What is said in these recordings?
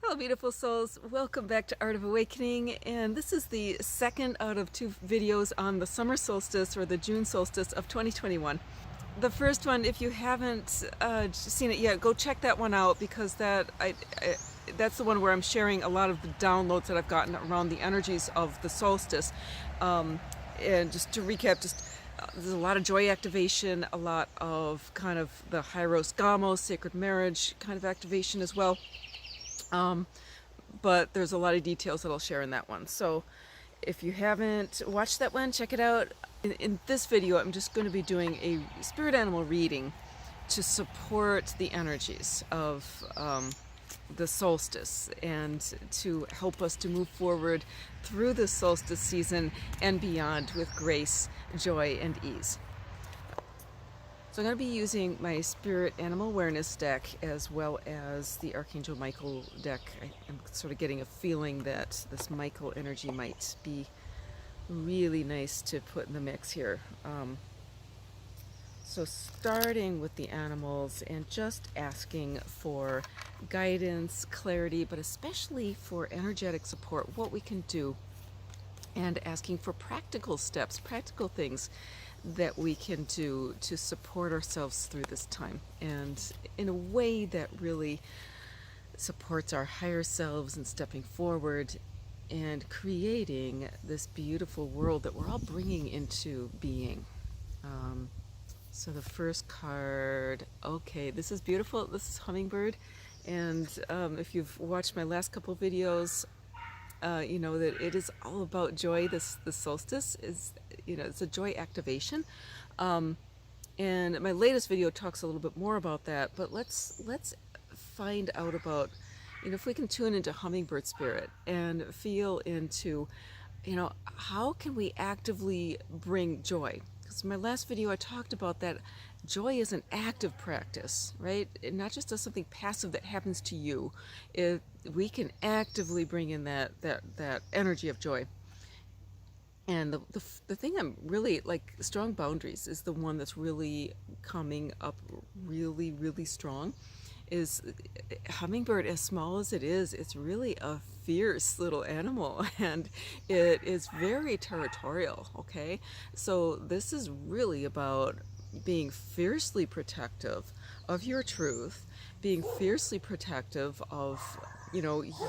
Hello, beautiful souls. Welcome back to Art of Awakening, and this is the second out of two videos on the summer solstice or the June solstice of 2021. The first one, if you haven't seen it yet, go check that one out because that's the one where I'm sharing a lot of the downloads that I've gotten around the energies of the solstice. And just to recap, there's a lot of joy activation, a lot of kind of the Hyros Gamos, sacred marriage kind of activation as well. But there's a lot of details that I'll share in that one. So if you haven't watched that one, check it out. In this video, I'm just going to be doing a spirit animal reading to support the energies of the solstice and to help us to move forward through the solstice season and beyond with grace, joy, and ease. So I'm going to be using my Spirit Animal Awareness deck as well as the Archangel Michael deck. I'm sort of getting a feeling that this Michael energy might be really nice to put in the mix here. So starting with the animals and just asking for guidance, clarity, but especially for energetic support, what we can do, and asking for practical steps, practical things that we can do to support ourselves through this time, and in a way that really supports our higher selves and stepping forward and creating this beautiful world that we're all bringing into being. So the first card, okay, this is beautiful. This is Hummingbird, and if you've watched my last couple videos, you know that it is all about joy. This solstice is, it's a joy activation, and my latest video talks a little bit more about that. But let's find out about, if we can tune into Hummingbird spirit and feel into, how can we actively bring joy? Because in my last video I talked about that joy is an active practice, right? And not just something passive that happens to you. We can actively bring in that energy of joy. And the thing I'm really like, strong boundaries is the one that's really coming up really, really strong. Is Hummingbird, as small as it is, it's really a fierce little animal, and it is very territorial, okay? So this is really about being fiercely protective of your truth, being fiercely protective of,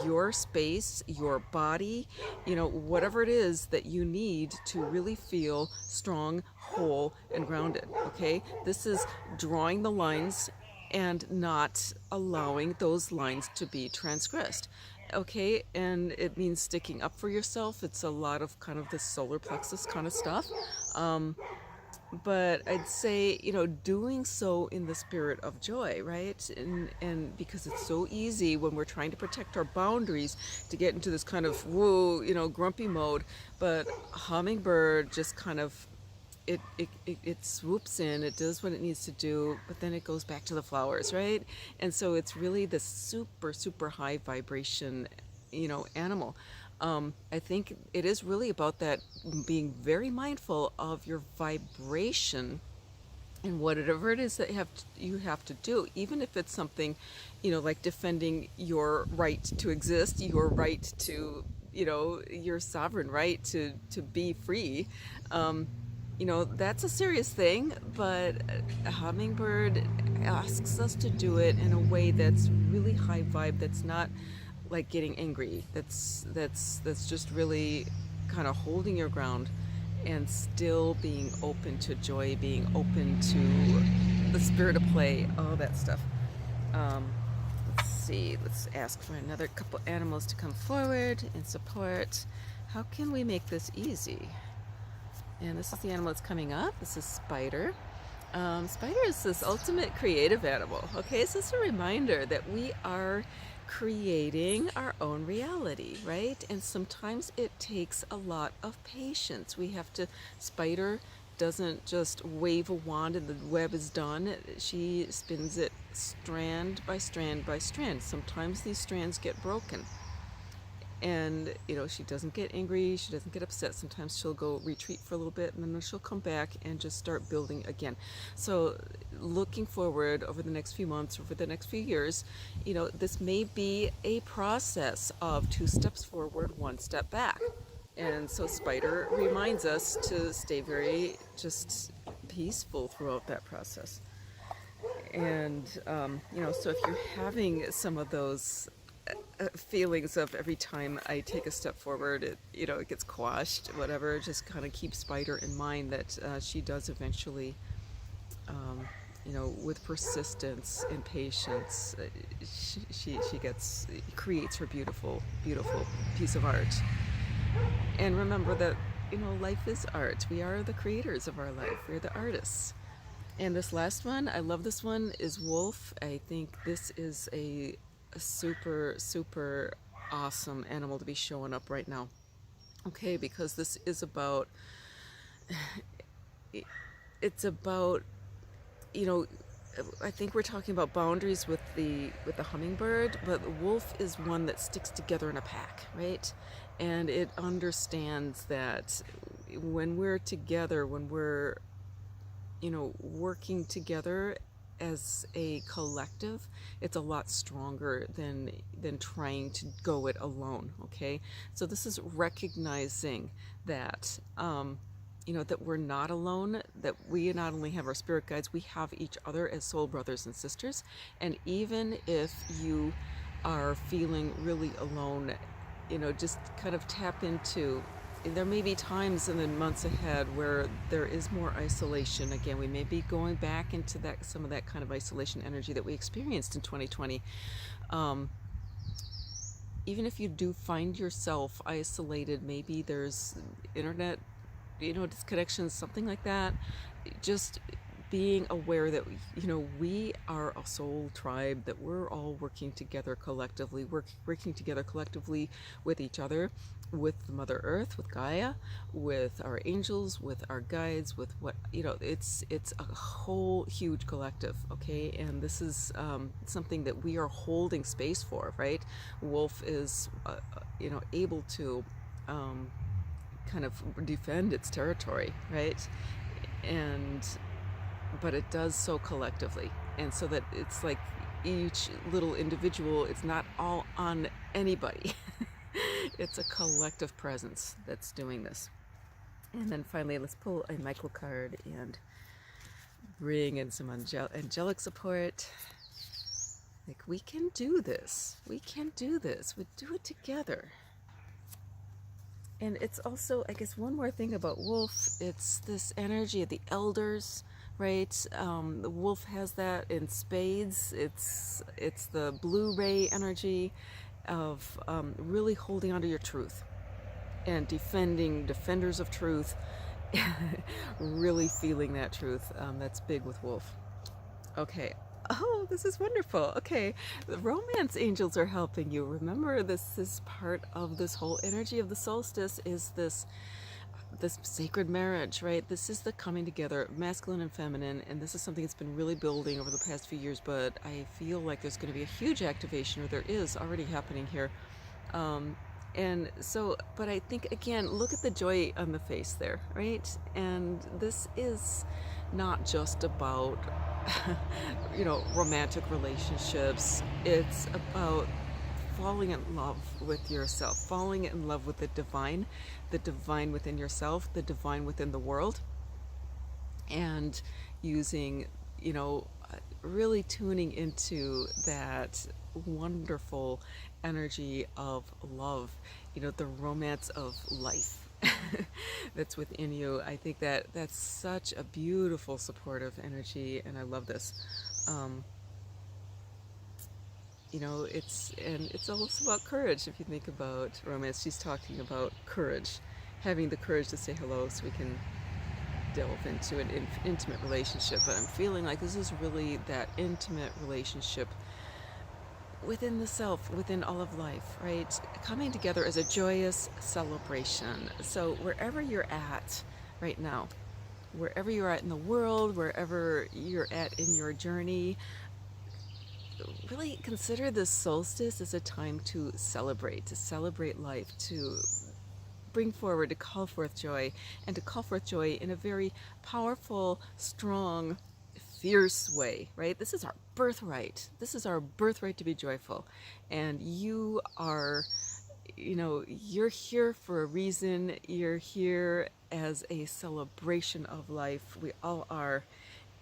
your space, your body, whatever it is that you need to really feel strong, whole, and grounded, okay? This is drawing the lines and not allowing those lines to be transgressed, okay? And it means sticking up for yourself. It's a lot of kind of the solar plexus kind of stuff. But I'd say, doing so in the spirit of joy, right? And because it's so easy when we're trying to protect our boundaries to get into this kind of, whoa, grumpy mode. But Hummingbird just kind of, it swoops in, it does what it needs to do, but then it goes back to the flowers, right? And so it's really this super, super high vibration, animal. I think it is really about that, being very mindful of your vibration and whatever it is that you have to do, even if it's something, like defending your right to exist, your right to, your sovereign right to be free. That's a serious thing, but Hummingbird asks us to do it in a way that's really high vibe, that's not like getting angry, that's just really kind of holding your ground and still being open to joy, being open to the spirit of play, all that stuff. Let's see, let's ask for another couple animals to come forward and support. How can we make this easy? And this is the animal that's coming up. This is Spider. Spider is this ultimate creative animal. Okay, so it's a reminder that we are creating our own reality, right? And sometimes it takes a lot of patience. Spider doesn't just wave a wand and the web is done. She spins it strand by strand by strand. Sometimes these strands get broken. And she doesn't get angry, she doesn't get upset. Sometimes she'll go retreat for a little bit, and then she'll come back and just start building again. So looking forward over the next few months, over the next few years, this may be a process of 2 steps forward, 1 step back. And so Spider reminds us to stay very just peaceful throughout that process. And so if you're having some of those feelings of every time I take a step forward, it gets quashed, whatever, just kind of keep Spider in mind that she does eventually, with persistence and patience, she creates her beautiful, beautiful piece of art. And remember that, life is art. We are the creators of our life. We're the artists. And this last one, I love this one, is Wolf. I think this is a super, super awesome animal to be showing up right now. Okay, because this is about, it's about, I think we're talking about boundaries with the hummingbird, but the wolf is one that sticks together in a pack, right? And it understands that when we're together, when we're working together as a collective, it's a lot stronger than trying to go it alone. Okay, so this is recognizing that that we're not alone, that we not only have our spirit guides, we have each other as soul brothers and sisters. And even if you are feeling really alone, just kind of tap into, there may be times in the months ahead where there is more isolation. Again, we may be going back into some of that kind of isolation energy that we experienced in 2020. Even if you do find yourself isolated, maybe there's internet, disconnections, something like that, just being aware that, we are a soul tribe, that we're all working together collectively, working together collectively with each other, with Mother Earth, with Gaia, with our angels, with our guides, with what, it's a whole huge collective, okay? And this is something that we are holding space for, right? Wolf is, able to kind of defend its territory, right? But it does so collectively, and so that it's like each little individual, it's not all on anybody. It's a collective presence that's doing this. And then finally, let's pull a Michael card and bring in some angelic support. Like, we can do this. We can do this. We do it together. And it's also, I guess, one more thing about Wolf. It's this energy of the elders, right? The Wolf has that in spades. It's the blue ray energy of really holding onto your truth and defenders of truth, really feeling that truth. That's big with Wolf. Okay. Oh, this is wonderful. Okay, the romance angels are helping you. Remember, this is part of this whole energy of the solstice, is this sacred marriage, right? This is the coming together, masculine and feminine, and this is something that's been really building over the past few years, but I feel like there's going to be a huge activation, or there is already happening here. And so, but I think, again, look at the joy on the face there, right? And this is not just about romantic relationships. It's about falling in love with yourself, falling in love with the divine within yourself, the divine within the world, and using, really tuning into that wonderful energy of love, the romance of life that's within you. I think that's such a beautiful, supportive energy, and I love this. It's also about courage. If you think about romance, she's talking about courage, having the courage to say hello so we can delve into an intimate relationship. But I'm feeling like this is really that intimate relationship within the self, within all of life, right? Coming together as a joyous celebration. So wherever you're at right now, wherever you're at in the world, wherever you're at in your journey, really consider this solstice as a time to celebrate life, to bring forward, to call forth joy, and to call forth joy in a very powerful, strong, fierce way, right? This is our birthright. This is our birthright to be joyful. And you are, you're here for a reason. You're here as a celebration of life. We all are.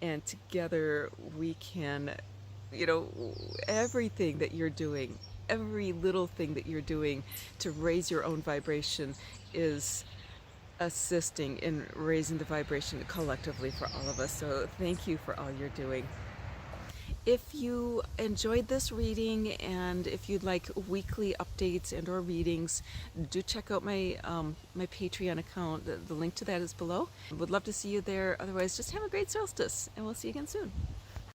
And together we can, you know, everything that you're doing, every little thing that you're doing to raise your own vibration is assisting in raising the vibration collectively for all of us. So thank you for all you're doing. If you enjoyed this reading and if you'd like weekly updates and or readings, do check out my my Patreon account. The link to that is below. Would love to see you there. Otherwise, just have a great solstice, and we'll see you again soon.